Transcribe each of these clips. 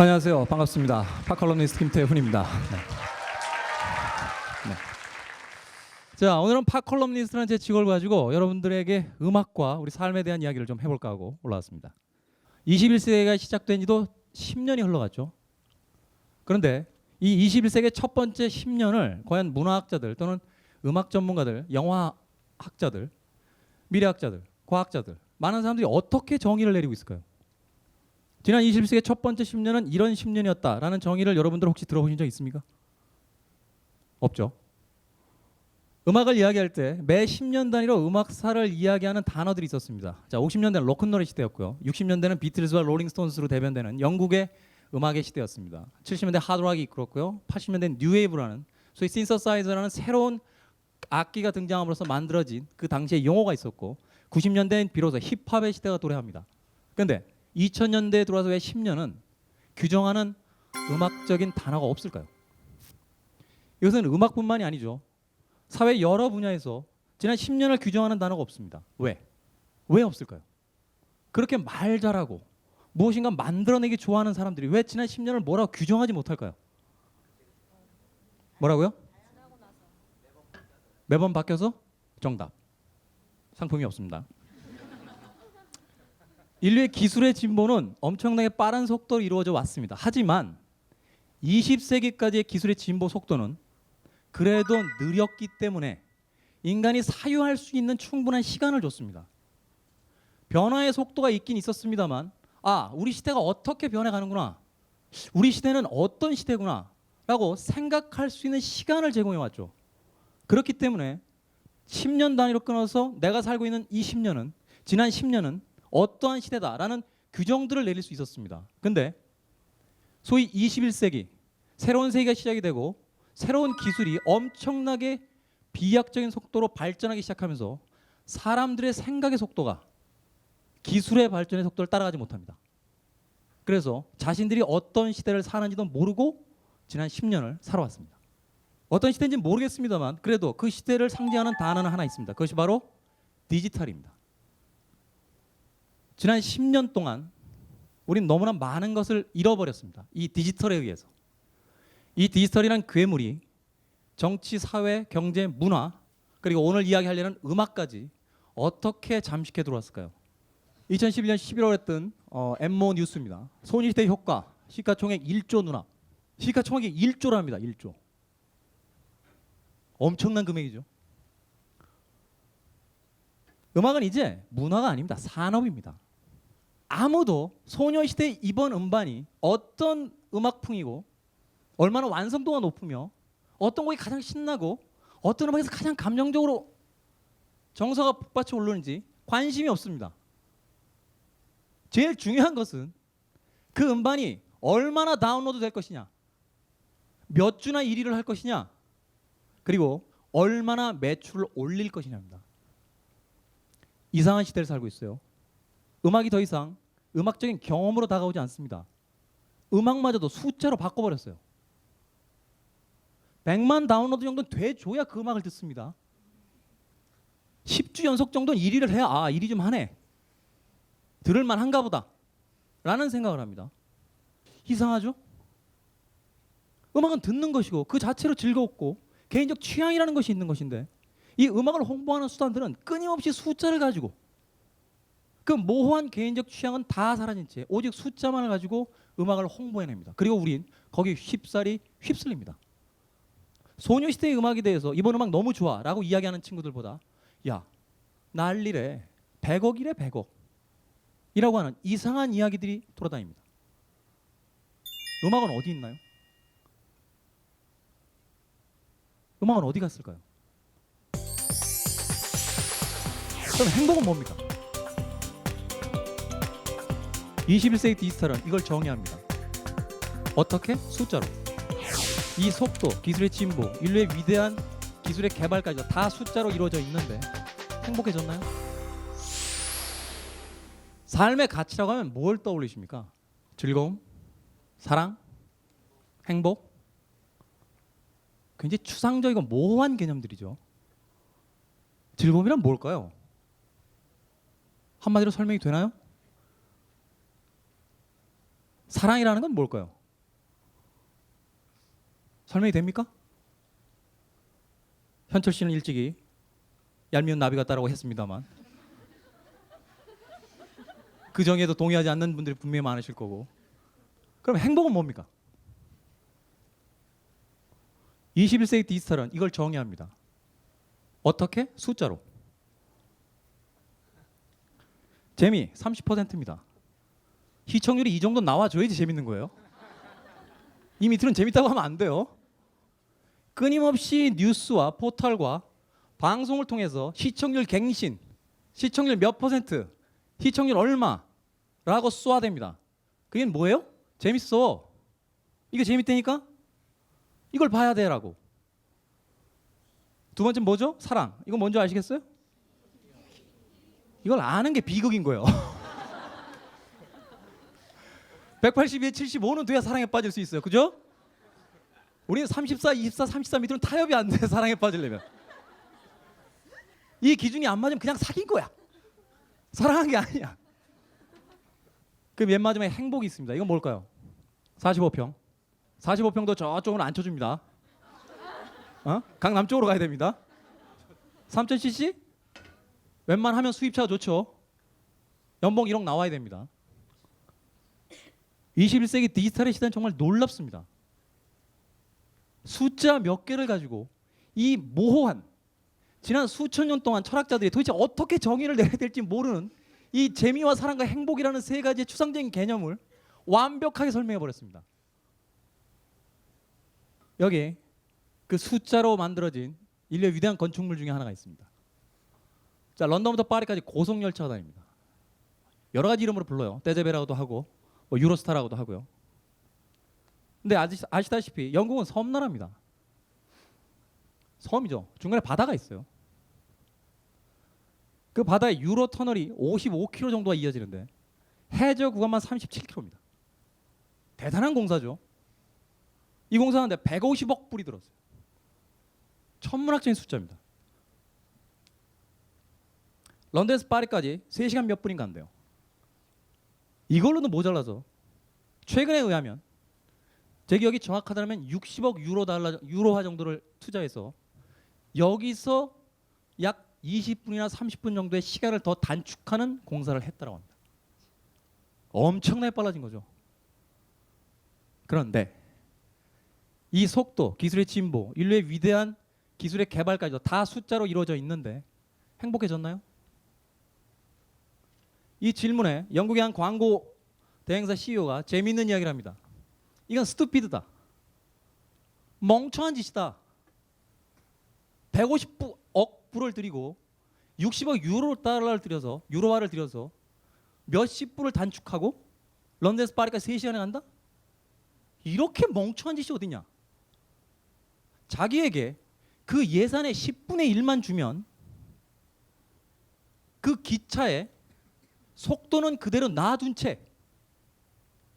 안녕하세요. 반갑습니다. 팝컬럼니스트 김태훈입니다. 네. 네. 자, 오늘은 팝컬럼니스트라는 제 직업을 가지고 여러분들에게 음악과 우리 삶에 대한 이야기를 좀 해볼까 하고 올라왔습니다. 21세기가 시작된 지도 10년이 흘러갔죠. 그런데 이 21세기의 첫 번째 10년을 과연 문화학자들 또는 음악 전문가들, 영화학자들, 미래학자들, 과학자들 많은 사람들이 어떻게 정의를 내리고 있을까요? 지난 21세기의 첫 번째 10년은 이런 10년이었다라는 정의를 여러분들 혹시 들어보신 적 있습니까? 없죠. 음악을 이야기할 때 매 10년 단위로 음악사를 이야기하는 단어들이 있었습니다. 자, 50년대는 로큰롤의 시대였고요. 60년대는 비틀즈와 롤링스톤스로 대변되는 영국의 음악의 시대였습니다. 70년대 하드락이 이끌었고요. 80년대는 뉴웨이브라는 소위 신서사이저라는 새로운 악기가 등장함으로써 만들어진 그 당시의 용어가 있었고 90년대엔 비로소 힙합의 시대가 도래합니다. 그런데 2000년대에 들어와서 왜 10년은 규정하는 음악적인 단어가 없을까요? 이것은 음악뿐만이 아니죠. 사회 여러 분야에서 지난 10년을 규정하는 단어가 없습니다. 왜? 왜 없을까요? 그렇게 말 잘하고 무엇인가 만들어내기 좋아하는 사람들이 왜 지난 10년을 뭐라고 규정하지 못할까요? 뭐라고요? 매번 바뀌어서? 정답. 상품이 없습니다. 인류의 기술의 진보는 엄청나게 빠른 속도로 이루어져 왔습니다. 하지만 20세기까지의 기술의 진보 속도는 그래도 느렸기 때문에 인간이 사유할 수 있는 충분한 시간을 줬습니다. 변화의 속도가 있긴 있었습니다만 우리 시대가 어떻게 변해가는구나, 우리 시대는 어떤 시대구나 라고 생각할 수 있는 시간을 제공해왔죠. 그렇기 때문에 10년 단위로 끊어서 내가 살고 있는 이 10년은, 지난 10년은 어떠한 시대다라는 규정들을 내릴 수 있었습니다. 근데 소위 21세기 새로운 세기가 시작이 되고 새로운 기술이 엄청나게 비약적인 속도로 발전하기 시작하면서 사람들의 생각의 속도가 기술의 발전의 속도를 따라가지 못합니다. 그래서 자신들이 어떤 시대를 사는지도 모르고 지난 10년을 살아왔습니다. 어떤 시대인지는 모르겠습니다만 그래도 그 시대를 상징하는 단어는 하나 있습니다. 그것이 바로 디지털입니다. 지난 10년 동안 우린 너무나 많은 것을 잃어버렸습니다. 이 디지털에 의해서. 이 디지털이란 괴물이 정치, 사회, 경제, 문화, 그리고 오늘 이야기하려는 음악까지 어떻게 잠식해 들어왔을까요? 2011년 11월에 뜬 엠모 뉴스입니다. 소녀시대 효과, 시가총액 1조 누락. 시가총액이 1조랍니다. 1조. 엄청난 금액이죠. 음악은 이제 문화가 아닙니다. 산업입니다. 아무도 소녀시대의 이번 음반이 어떤 음악풍이고 얼마나 완성도가 높으며 어떤 곡이 가장 신나고 어떤 음악에서 가장 감정적으로 정서가 북받쳐 오르는지 관심이 없습니다. 제일 중요한 것은 그 음반이 얼마나 다운로드 될 것이냐, 몇 주나 1위를 할 것이냐, 그리고 얼마나 매출을 올릴 것이냐입니다. 이상한 시대를 살고 있어요. 음악이 더 이상 음악적인 경험으로 다가오지 않습니다. 음악마저도 숫자로 바꿔버렸어요. 100만 다운로드 정도는 돼줘야 그 음악을 듣습니다. 10주 연속 정도는 1위를 해야 1위 좀 하네, 들을만 한가 보다 라는 생각을 합니다. 이상하죠? 음악은 듣는 것이고 그 자체로 즐겁고 개인적 취향이라는 것이 있는 것인데 이 음악을 홍보하는 수단들은 끊임없이 숫자를 가지고 그 모호한 개인적 취향은 다 사라진 채 오직 숫자만을 가지고 음악을 홍보해냅니다. 그리고 우린 거기 쉽사리 휩쓸립니다. 소녀시대의 음악에 대해서 이번 음악 너무 좋아 라고 이야기하는 친구들보다 야, 난리래, 100억이래 100억 이라고 하는 이상한 이야기들이 돌아다닙니다. 음악은 어디 있나요? 음악은 어디 갔을까요? 그럼 행복은 뭡니까? 21세기 디지털은 이걸 정의합니다. 어떻게? 숫자로. 이 속도, 기술의 진보, 인류의 위대한 기술의 개발까지 다 숫자로 이루어져 있는데 행복해졌나요? 삶의 가치라고 하면 뭘 떠올리십니까? 즐거움? 사랑? 행복? 굉장히 추상적이고 모호한 개념들이죠. 즐거움이란 뭘까요? 한마디로 설명이 되나요? 사랑이라는 건 뭘까요? 설명이 됩니까? 현철 씨는 일찍이 얄미운 나비 같다라고 했습니다만 그 정의에도 동의하지 않는 분들이 분명히 많으실 거고. 그럼 행복은 뭡니까? 21세기 디지털은 이걸 정의합니다. 어떻게? 숫자로. 재미 30%입니다. 시청률이 이 정도 나와줘야지 재밌는 거예요. 이 밑으로는 재밌다고 하면 안 돼요. 끊임없이 뉴스와 포털과 방송을 통해서 시청률 갱신, 시청률 몇 퍼센트, 시청률 얼마라고 쏘아댑니다. 그게 뭐예요? 재밌어. 이게 재밌다니까? 이걸 봐야 돼라고. 두 번째 뭐죠? 사랑. 이거 뭔지 아시겠어요? 이걸 아는 게 비극인 거예요. 182에 75는 돼야 사랑에 빠질 수 있어요. 그죠? 우리는 34, 24, 33 밑으로는 타협이 안 돼. 사랑에 빠지려면. 이 기준이 안 맞으면 그냥 사귄 거야. 사랑한 게 아니야. 그 맨 마지막에 행복이 있습니다. 이건 뭘까요? 45평. 45평도 저쪽으로 안 쳐줍니다. 강남쪽으로 가야 됩니다. 3000cc? 웬만하면 수입차가 좋죠. 연봉 1억 나와야 됩니다. 21세기 디지털의 시대는 정말 놀랍습니다. 숫자 몇 개를 가지고 이 모호한 지난 수천 년 동안 철학자들이 도대체 어떻게 정의를 내려야 될지 모르는 이 재미와 사랑과 행복이라는 세 가지의 추상적인 개념을 완벽하게 설명해 버렸습니다. 여기 그 숫자로 만들어진 인류의 위대한 건축물 중에 하나가 있습니다. 자, 런던부터 파리까지 고속열차가 다닙니다. 여러 가지 이름으로 불러요. 떼제베라고도 하고 뭐 유로스타라고도 하고요. 근데 아시다시피 영국은 섬나라입니다. 섬이죠. 중간에 바다가 있어요. 그 바다에 유로 터널이 55km 정도가 이어지는데 해저 구간만 37km입니다. 대단한 공사죠. 이 공사하는데 150억 불이 들었어요. 천문학적인 숫자입니다. 런던에서 파리까지 3시간 몇 분인가 한대요. 이걸로도 모자라서 최근에 의하면 제 기억이 정확하다면 60억 유로화 정도를 투자해서 여기서 약 20분이나 30분 정도의 시간을 더 단축하는 공사를 했다고 합니다. 엄청나게 빨라진 거죠. 그런데 이 속도, 기술의 진보, 인류의 위대한 기술의 개발까지도 다 숫자로 이루어져 있는데 행복해졌나요? 이 질문에 영국의 한 광고 대행사 CEO가 재미있는 이야기를 합니다. 이건 스투피드다. 멍청한 짓이다. 150억 불을 들이고 60억 유로화를 들여서 몇십 불을 단축하고 런던에서 파리까지 3시간에 간다? 이렇게 멍청한 짓이 어디냐? 자기에게 그 예산의 10분의 1만 주면 그 기차의 속도는 그대로 놔둔 채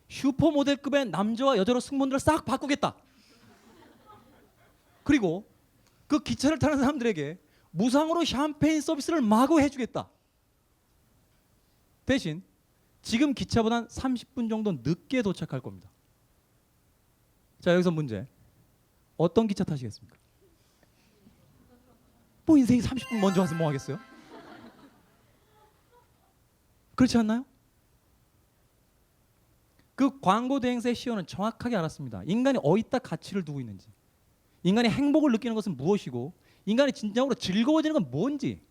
슈퍼모델급의 남자와 여자로 승무원들을 싹 바꾸겠다. 그리고 그 기차를 타는 사람들에게 무상으로 샴페인 서비스를 마구 해주겠다. 대신 지금 기차보단 30분 정도 늦게 도착할 겁니다. 자, 여기서 문제. 어떤 기차 타시겠습니까? 뭐 인생이 30분 먼저 와서 뭐 하겠어요? 그렇지 않나요? 그 광고 대행사의 CEO는 정확하게 알았습니다. 인간이 어디다 가치를 두고 있는지, 인간이 행복을 느끼는 것은 무엇이고, 인간이 진정으로 즐거워지는 건 뭔지.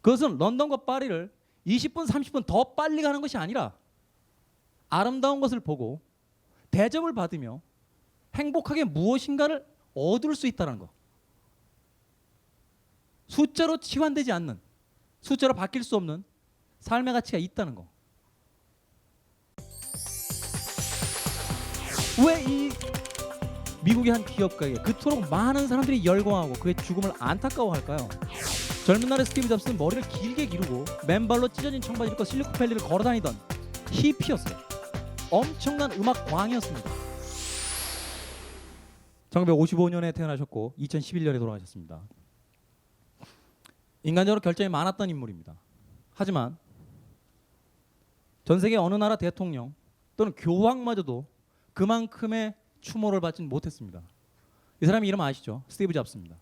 그것은 런던과 파리를 20분, 30분 더 빨리 가는 것이 아니라 아름다운 것을 보고 대접을 받으며 행복하게 무엇인가를 얻을 수 있다는 것. 숫자로 치환되지 않는, 숫자로 바뀔 수 없는 삶의 가치가 있다는 거. 왜 이 미국의 한 기업가에게 그토록 많은 사람들이 열광하고 그의 죽음을 안타까워할까요? 젊은 날의 스티브 잡스는 머리를 길게 기르고 맨발로 찢어진 청바지 입고 실리콘밸리를 걸어다니던 히피였어요. 엄청난 음악 광이었습니다. 1955년에 태어나셨고 2011년에 돌아가셨습니다. 인간적으로 결점이 많았던 인물입니다. 하지만 전 세계 어느 나라 대통령 또는 교황마저도 그만큼의 추모를 받지 못했습니다. 이 사람의 이름 아시죠? 스티브 잡스입니다.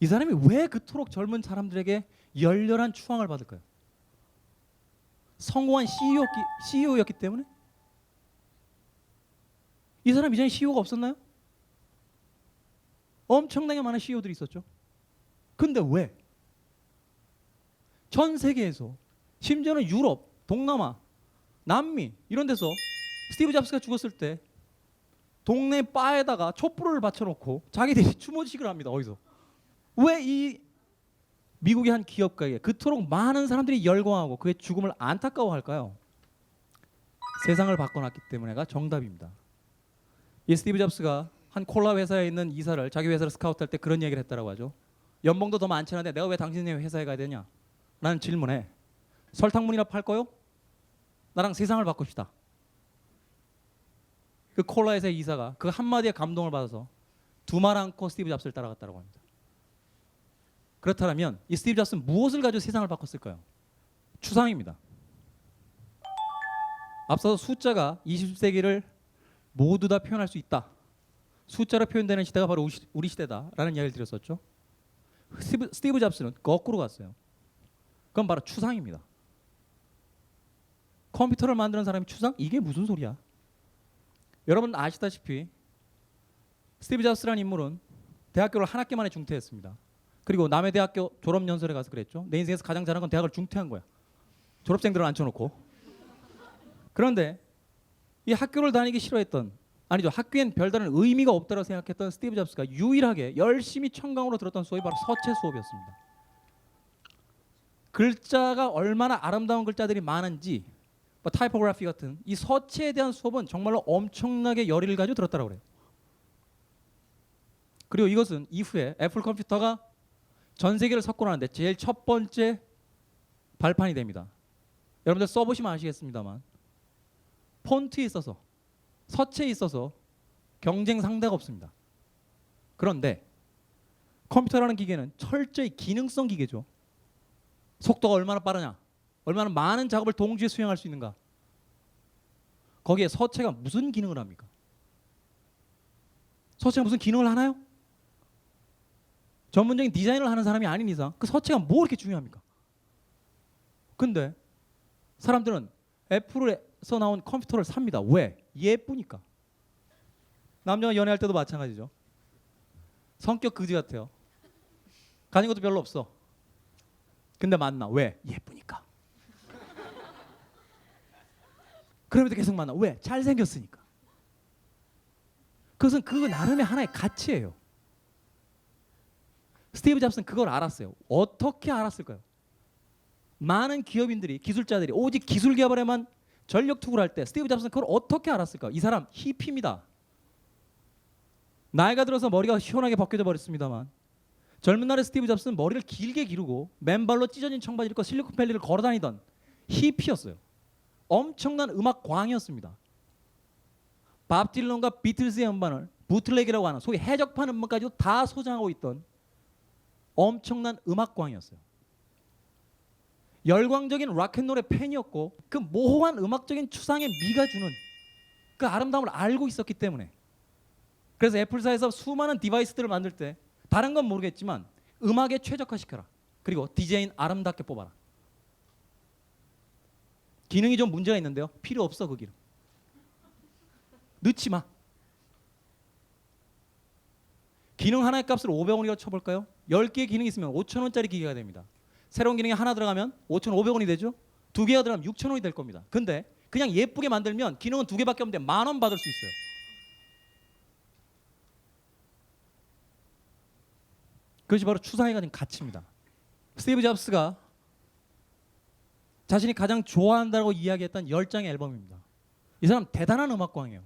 이 사람이 왜 그토록 젊은 사람들에게 열렬한 추앙을 받을까요? 성공한 CEO였기 때문에? 이 사람 이전에 CEO가 없었나요? 엄청나게 많은 CEO들이 있었죠. 근데 왜? 전 세계에서 심지어는 유럽, 동남아, 남미 이런 데서 스티브 잡스가 죽었을 때 동네 바에다가 촛불을 받쳐놓고 자기들이 추모식을 합니다. 어디서? 왜 이 미국의 한 기업가에게 그토록 많은 사람들이 열광하고 그의 죽음을 안타까워할까요? 세상을 바꿔놨기 때문에가 정답입니다. 이 스티브 잡스가 한 콜라 회사에 있는 이사를 자기 회사를 스카우트할 때 그런 얘기를 했다라고 하죠. 연봉도 더 많지 않은데 내가 왜 당신네 회사에 가야 되냐? 라는 질문에 설탕물이나 팔 거요? 나랑 세상을 바꿉시다. 그 콜라 회사의 이사가 그 한마디에 감동을 받아서 두말 않고 스티브 잡스를 따라갔다고 합니다. 그렇다면 이 스티브 잡스는 무엇을 가지고 세상을 바꿨을까요? 추상입니다. 앞서서 숫자가 20세기를 모두 다 표현할 수 있다. 숫자로 표현되는 시대가 바로 우리 시대다라는 이야기를 드렸었죠. 스티브 잡스는 거꾸로 갔어요. 그건 바로 추상입니다. 컴퓨터를 만드는 사람이 추상? 이게 무슨 소리야? 여러분 아시다시피 스티브 잡스라는 인물은 대학교를 한 학기 만에 중퇴했습니다. 그리고 남의 대학교 졸업연설에 가서 그랬죠. 내 인생에서 가장 잘한 건 대학을 중퇴한 거야. 졸업생들을 앉혀놓고. 그런데 이 학교를 다니기 싫어했던, 아니죠, 학교엔 별다른 의미가 없다고 생각했던 스티브 잡스가 유일하게 열심히 청강으로 들었던 수업이 바로 서체 수업이었습니다. 글자가 얼마나 아름다운 글자들이 많은지, 타이포그래피 같은 이 서체에 대한 수업은 정말로 엄청나게 열의를 가지고 들었다고 그래요. 그리고 이것은 이후에 애플 컴퓨터가 전 세계를 석권하는데 제일 첫 번째 발판이 됩니다. 여러분들 써보시면 아시겠습니다만 폰트에 있어서, 서체에 있어서 경쟁 상대가 없습니다. 그런데 컴퓨터라는 기계는 철저히 기능성 기계죠. 속도가 얼마나 빠르냐, 얼마나 많은 작업을 동시에 수행할 수 있는가. 거기에 서체가 무슨 기능을 합니까? 서체가 무슨 기능을 하나요? 전문적인 디자인을 하는 사람이 아닌 이상 그 서체가 뭐 이렇게 중요합니까? 근데 사람들은 애플에서 나온 컴퓨터를 삽니다. 왜? 예쁘니까. 남녀가 연애할 때도 마찬가지죠. 성격 그지 같아요. 가진 것도 별로 없어. 근데 만나. 왜? 예쁘니까. 그럼에도 계속 만나. 왜? 잘생겼으니까. 그것은 그 나름의 하나의 가치예요. 스티브 잡스는 그걸 알았어요. 어떻게 알았을까요? 많은 기업인들이, 기술자들이 오직 기술 개발에만 전력 투구를 할 때 스티브 잡스는 그걸 어떻게 알았을까요? 이 사람 히피입니다. 나이가 들어서 머리가 시원하게 벗겨져 버렸습니다만 젊은 날에 스티브 잡스는 머리를 길게 기르고 맨발로 찢어진 청바지를 입고 실리콘밸리를 걸어다니던 히피였어요. 엄청난 음악 광이었습니다. 밥 딜런과 비틀즈의 음반을 부틀렉이라고 하는 소위 해적판 음반까지도 다 소장하고 있던 엄청난 음악광이었어요. 열광적인 락앤롤의 팬이었고 그 모호한 음악적인 추상의 미가 주는 그 아름다움을 알고 있었기 때문에, 그래서 애플사에서 수많은 디바이스들을 만들 때 다른 건 모르겠지만 음악에 최적화시켜라. 그리고 디자인 아름답게 뽑아라. 기능이 좀 문제가 있는데요. 필요 없어 그 기능. 넣지 마. 기능 하나의 값을 500원이라고 쳐볼까요? 10개의 기능이 있으면 5,000원짜리 기계가 됩니다. 새로운 기능이 하나 들어가면 5,500원이 되죠. 2개가 들어가면 6,000원이 될 겁니다. 근데 그냥 예쁘게 만들면 기능은 2개밖에 없는데 10,000원 받을 수 있어요. 그것이 바로 추상에 가진 가치입니다. 스티브 잡스가 자신이 가장 좋아한다고 이야기했던 10장의 앨범입니다. 이 사람 대단한 음악광이에요.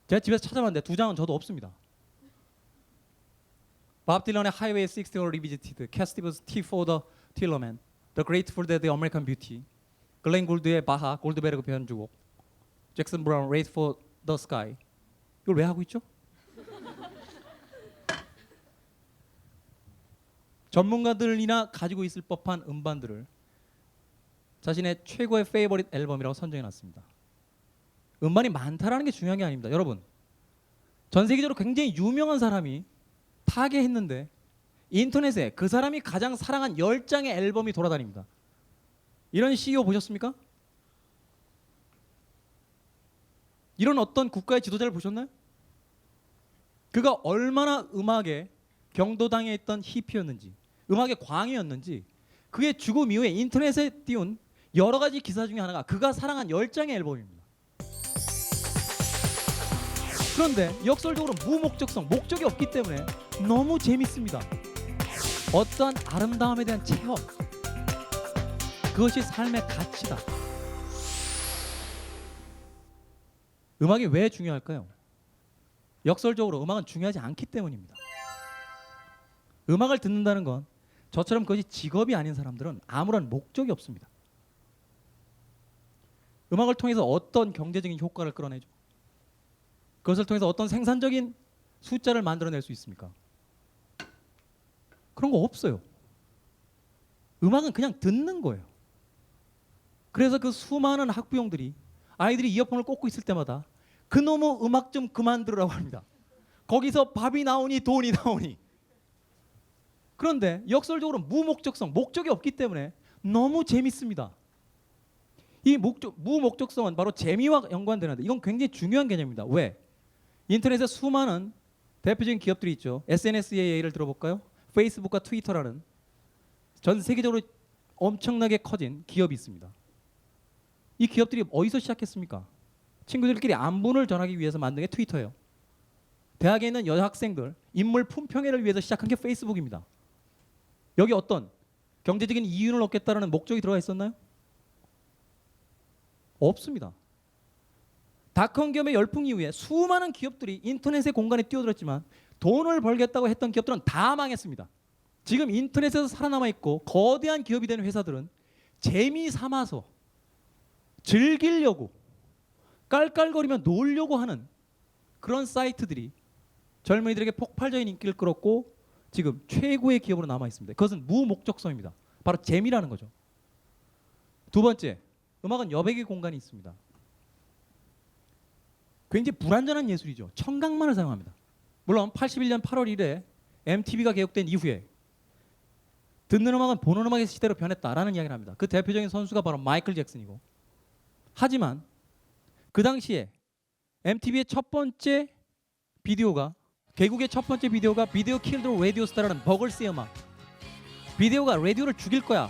제가 집에서 찾아봤는데 2장은 저도 없습니다. 밥 딜런의 Highway 60 Revisited, 캣 스티븐스 Tea for the Tillerman, The Grateful Dead, The American Beauty, 글렌 골드의 바하, 골드베르그 변주곡, 잭슨 브라운, Race for the Sky. 이걸 왜 하고 있죠? 전문가들이나 가지고 있을 법한 음반들을 자신의 최고의 페이버릿 앨범이라고 선정해놨습니다. 음반이 많다라는 게 중요한 게 아닙니다. 여러분, 전 세계적으로 굉장히 유명한 사람이 타계했는데 인터넷에 그 사람이 가장 사랑한 10장의 앨범이 돌아다닙니다. 이런 CEO 보셨습니까? 이런 어떤 국가의 지도자를 보셨나요? 그가 얼마나 음악에 경도당에 있던 히피였는지, 음악의 광이었는지, 그의 죽음 이후에 인터넷에 띄운 여러 가지 기사 중에 하나가 그가 사랑한 10장의 앨범입니다. 그런데 역설적으로 무목적성, 목적이 없기 때문에 너무 재밌습니다. 어떠한 아름다움에 대한 체험, 그것이 삶의 가치다. 음악이 왜 중요할까요? 역설적으로 음악은 중요하지 않기 때문입니다. 음악을 듣는다는 건 저처럼 그것이 직업이 아닌 사람들은 아무런 목적이 없습니다. 음악을 통해서 어떤 경제적인 효과를 끌어내죠? 그것을 통해서 어떤 생산적인 숫자를 만들어낼 수 있습니까? 그런 거 없어요. 음악은 그냥 듣는 거예요. 그래서 그 수많은 학부형들이 아이들이 이어폰을 꽂고 있을 때마다 그놈의 음악 좀 그만 들으라고 합니다. 거기서 밥이 나오니 돈이 나오니. 그런데 역설적으로 무목적성, 목적이 없기 때문에 너무 재밌습니다. 이 무목적성은 바로 재미와 연관되는데 이건 굉장히 중요한 개념입니다. 왜? 인터넷에 수많은 대표적인 기업들이 있죠. SNS의 예를 들어볼까요? 페이스북과 트위터라는 전 세계적으로 엄청나게 커진 기업이 있습니다. 이 기업들이 어디서 시작했습니까? 친구들끼리 안부를 전하기 위해서 만든 게 트위터예요. 대학에 있는 여학생들 인물 품평회를 위해서 시작한 게 페이스북입니다. 여기 어떤 경제적인 이윤을 얻겠다는 목적이 들어가 있었나요? 없습니다. 닷컴 기업의 열풍 이후에 수많은 기업들이 인터넷의 공간에 뛰어들었지만 돈을 벌겠다고 했던 기업들은 다 망했습니다. 지금 인터넷에서 살아남아 있고 거대한 기업이 되는 회사들은 재미 삼아서 즐기려고 깔깔거리며 놀려고 하는 그런 사이트들이 젊은이들에게 폭발적인 인기를 끌었고 지금 최고의 기업으로 남아 있습니다. 그것은 무목적성입니다. 바로 재미라는 거죠. 두 번째, 음악은 여백의 공간이 있습니다. 굉장히 불완전한 예술이죠. 청각만을 사용합니다. 물론 81년 8월 1일에 MTV가 개국된 이후에 듣는 음악은 보는 음악의 시대로 변했다라는 이야기를 합니다. 그 대표적인 선수가 바로 마이클 잭슨이고, 하지만 그 당시에 MTV의 첫 번째 비디오가, 개국의 첫 번째 비디오가 비디오 킬드 라디오 스타라는 버글스의 음악, 비디오가 라디오를 죽일 거야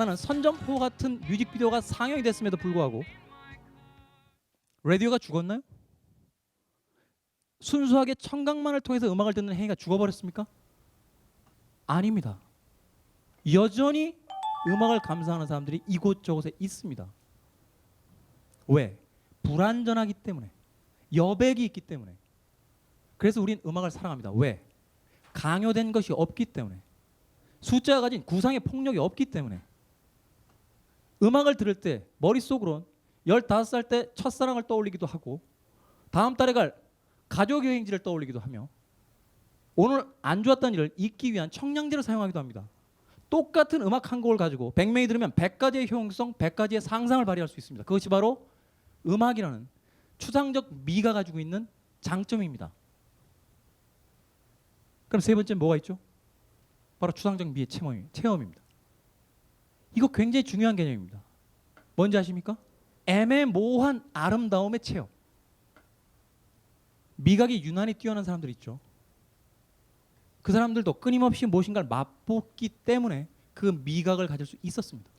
라는 선전포 같은 뮤직비디오가 상영이 됐음에도 불구하고 라디오가 죽었나요? 순수하게 청각만을 통해서 음악을 듣는 행위가 죽어버렸습니까? 아닙니다. 여전히 음악을 감상하는 사람들이 이곳저곳에 있습니다. 왜? 불완전하기 때문에, 여백이 있기 때문에. 그래서 우린 음악을 사랑합니다. 왜? 강요된 것이 없기 때문에, 숫자가 가진 구상의 폭력이 없기 때문에. 음악을 들을 때 머릿속으론 15살 때 첫사랑을 떠올리기도 하고 다음 달에 갈 가족여행지를 떠올리기도 하며 오늘 안 좋았다는 일을 잊기 위한 청량제를 사용하기도 합니다. 똑같은 음악 한 곡을 가지고 100명이 들으면 100가지의 효용성, 100가지의 상상을 발휘할 수 있습니다. 그것이 바로 음악이라는 추상적 미가 가지고 있는 장점입니다. 그럼 세 번째 뭐가 있죠? 바로 추상적 미의 체험입니다. 이거 굉장히 중요한 개념입니다. 뭔지 아십니까? 애매모호한 아름다움의 체험. 미각이 유난히 뛰어난 사람들 있죠. 그 사람들도 끊임없이 무엇인가를 맛보기 때문에 그 미각을 가질 수 있었습니다.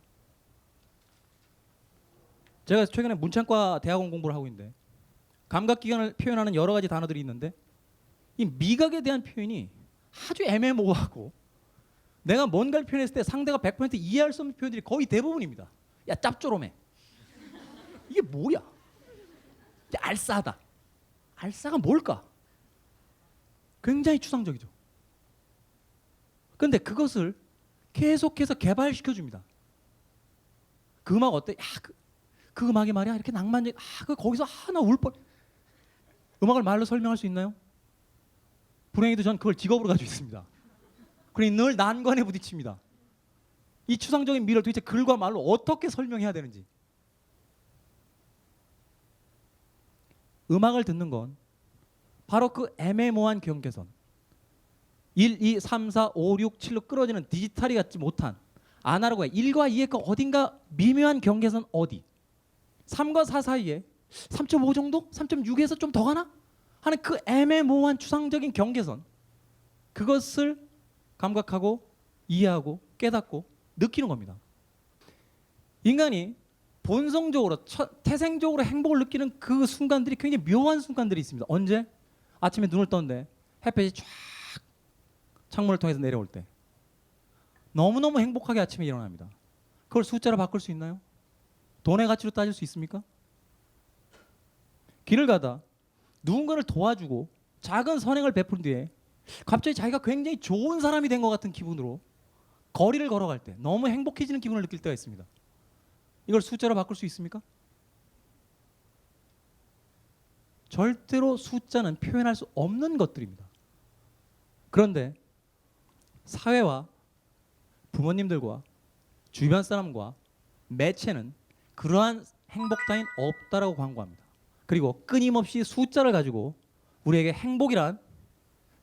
제가 최근에 문창과 대학원 공부를 하고 있는데 감각기관을 표현하는 여러 가지 단어들이 있는데 이 미각에 대한 표현이 아주 애매모호하고 내가 뭔가를 표현했을 때 상대가 100% 이해할 수 없는 표현들이 거의 대부분입니다. 야, 짭조름해. 이게 뭐야? 야, 알싸하다. 알싸가 뭘까? 굉장히 추상적이죠. 그런데 그것을 계속해서 개발시켜 줍니다. 그 음악 어때? 야, 그 음악이 말이야 이렇게 낭만적. 그 거기서 하나 울 뻔. 음악을 말로 설명할 수 있나요? 불행히도 전 그걸 직업으로 가지고 있습니다. 그러니 늘 난관에 부딪힙니다. 이 추상적인 미를 도대체 글과 말로 어떻게 설명해야 되는지. 음악을 듣는 건 바로 그 애매모호한 경계선, 1, 2, 3, 4, 5, 6, 7로 끌어지는 디지털이 같지 못한 아날로그의 1과 2의 그 어딘가 미묘한 경계선 어디, 3과 4 사이에 3.5 정도? 3.6에서 좀 더 가나? 하는 그 애매모호한 추상적인 경계선, 그것을 감각하고 이해하고 깨닫고 느끼는 겁니다. 인간이 본성적으로 태생적으로 행복을 느끼는 그 순간들이 굉장히 묘한 순간들이 있습니다. 언제? 아침에 눈을 떴는데 햇볕이 쫙 창문을 통해서 내려올 때 너무너무 행복하게 아침에 일어납니다. 그걸 숫자로 바꿀 수 있나요? 돈의 가치로 따질 수 있습니까? 길을 가다 누군가를 도와주고 작은 선행을 베푼 뒤에 갑자기 자기가 굉장히 좋은 사람이 된 것 같은 기분으로 거리를 걸어갈 때 너무 행복해지는 기분을 느낄 때가 있습니다. 이걸 숫자로 바꿀 수 있습니까? 절대로 숫자는 표현할 수 없는 것들입니다. 그런데 사회와 부모님들과 주변 사람과 매체는 그러한 행복 따윈 없다라고 광고합니다. 그리고 끊임없이 숫자를 가지고 우리에게 행복이란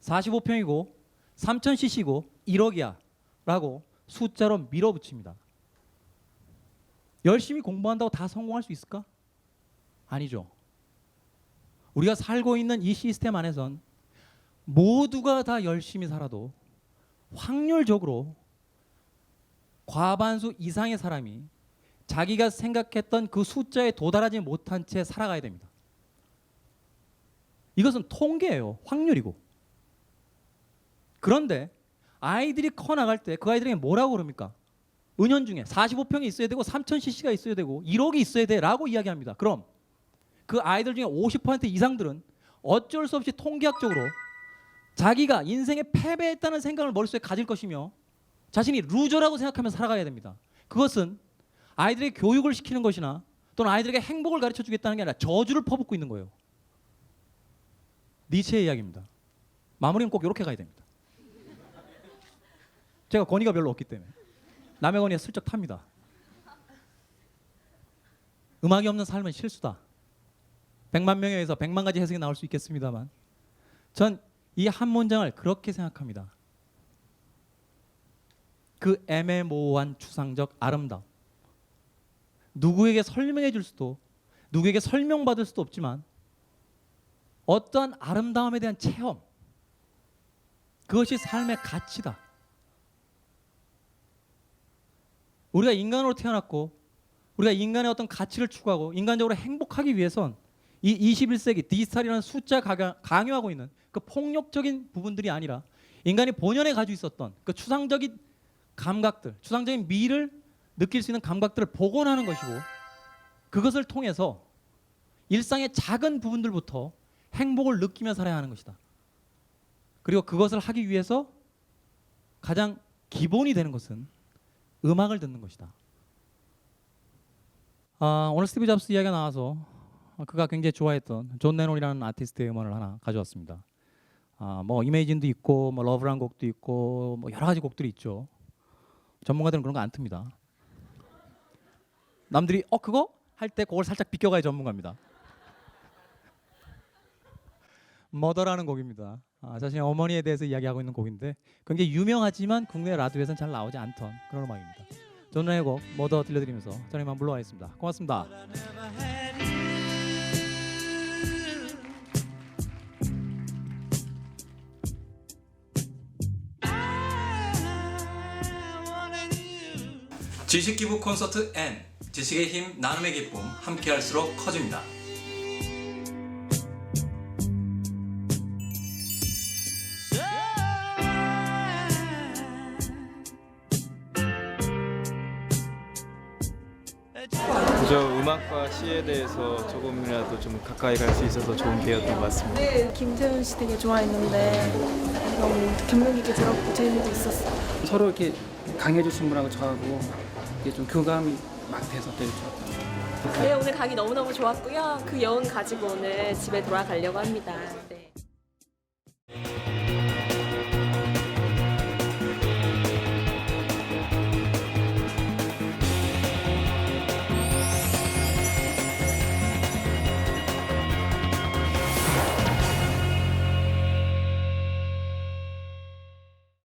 45평이고 3000cc고 1억이야 라고 숫자로 밀어붙입니다. 열심히 공부한다고 다 성공할 수 있을까? 아니죠. 우리가 살고 있는 이 시스템 안에선 모두가 다 열심히 살아도 확률적으로 과반수 이상의 사람이 자기가 생각했던 그 숫자에 도달하지 못한 채 살아가야 됩니다. 이것은 통계예요. 확률이고. 그런데 아이들이 커 나갈 때 그 아이들에게 뭐라고 그럽니까? 은연중에 45평이 있어야 되고 3000cc가 있어야 되고 1억이 있어야 돼 라고 이야기합니다. 그럼 그 아이들 중에 50% 이상들은 어쩔 수 없이 통계학적으로 자기가 인생에 패배했다는 생각을 머릿속에 가질 것이며 자신이 루저라고 생각하면서 살아가야 됩니다. 그것은 아이들에게 교육을 시키는 것이나 또는 아이들에게 행복을 가르쳐 주겠다는 게 아니라 저주를 퍼붓고 있는 거예요. 니체의 이야기입니다. 마무리는 꼭 이렇게 가야 됩니다. 제가 권위가 별로 없기 때문에 남의 권위에 슬쩍 탑니다. 음악이 없는 삶은 실수다. 100만 명에 의해서 100만 가지 해석이 나올 수 있겠습니다만 전 이 한 문장을 그렇게 생각합니다. 그 애매모호한 추상적 아름다움, 누구에게 설명해 줄 수도 누구에게 설명받을 수도 없지만 어떠한 아름다움에 대한 체험, 그것이 삶의 가치다. 우리가 인간으로 태어났고 우리가 인간의 어떤 가치를 추구하고 인간적으로 행복하기 위해선 이 21세기 디지털이라는 숫자 강요하고 있는 그 폭력적인 부분들이 아니라 인간이 본연에 가지고 있었던 그 추상적인 감각들, 추상적인 미를 느낄 수 있는 감각들을 복원하는 것이고 그것을 통해서 일상의 작은 부분들부터 행복을 느끼며 살아야 하는 것이다. 그리고 그것을 하기 위해서 가장 기본이 되는 것은 음악을 듣는 것이다. 오늘 스티브 잡스 이야기가 나와서 그가 굉장히 좋아했던 존 레논이라는 아티스트의 음원을 하나 가져왔습니다. 뭐 이메이진도 있고 뭐 러브라는 곡도 있고 뭐 여러 가지 곡들이 있죠. 전문가들은 그런 거 안 틉니다. 남들이 그거 할 때 그걸 살짝 비껴가야 전문가입니다. 머더라는 곡입니다. 자신의 어머니에 대해서 이야기하고 있는 곡인데 굉장히 유명하지만 국내 라디오에서는 잘 나오지 않던 그런 음악입니다. 존 레논의 곡 머더 들려드리면서 저는 이만 물러가겠습니다. 고맙습니다. 지식기부 콘서트 N, 지식의 힘 나눔의 기쁨 함께할수록 커집니다. 그저 음악과 시에 대해서 조금이라도 좀 가까이 갈 수 있어서 좋은 기회였던 것 같습니다. 김태훈 씨 되게 좋아했는데 너무 감명 깊게 들었고 재미도 있었어요. 서로 이렇게 강해주신 분하고 저하고 이게 좀 교감이 막 돼서 되게 좋았던 것 같아요. 네, 오늘 강의 너무너무 좋았고요. 그 여운 가지고 오늘 집에 돌아가려고 합니다. 네.